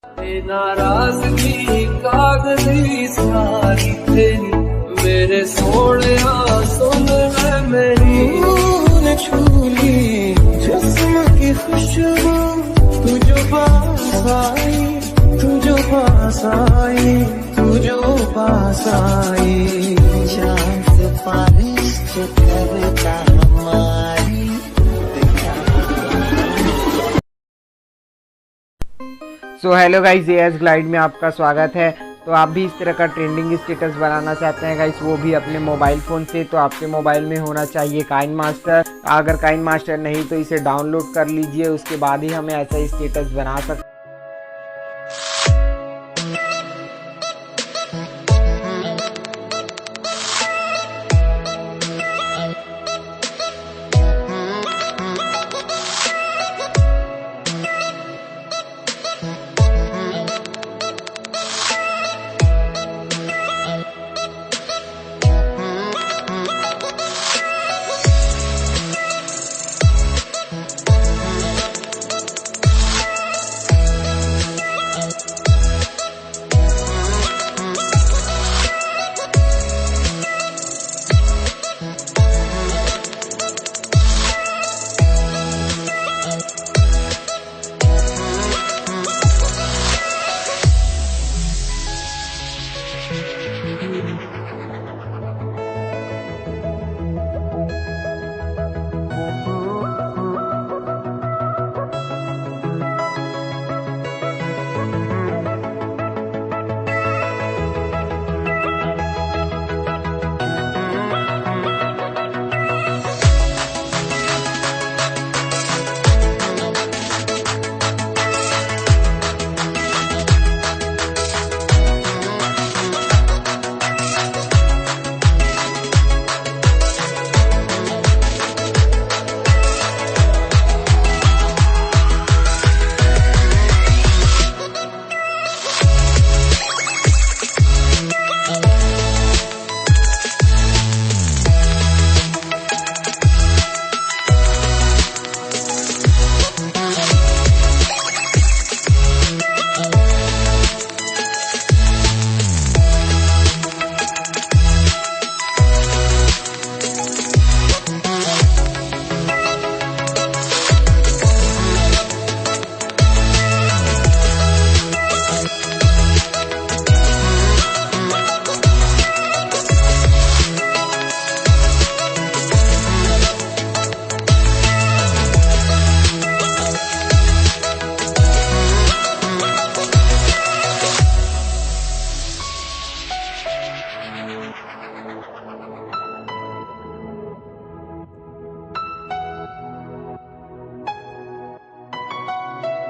नाराजगी कागजी सारी तेरी मेरे सोने सुन मेरी छूली जिस्म की खुशबू तू जो पास आई तू जो पास आई तू जो पास आई चांद सिफारिश जो कविता हमारी। So hello guys, as glide में आपका स्वागत है। तो आप भी इस तरह का ट्रेंडिंग स्टेटस बनाना चाहते हैं गाइस, वो भी अपने मोबाइल फ़ोन से, तो आपके मोबाइल में होना चाहिए काइनमास्टर। अगर काइनमास्टर नहीं तो इसे डाउनलोड कर लीजिए, उसके बाद ही हमें ऐसा स्टेटस बना सकते।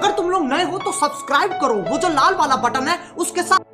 अगर तुम लोग नए हो तो सब्सक्राइब करो, वो जो लाल वाला बटन है उसके साथ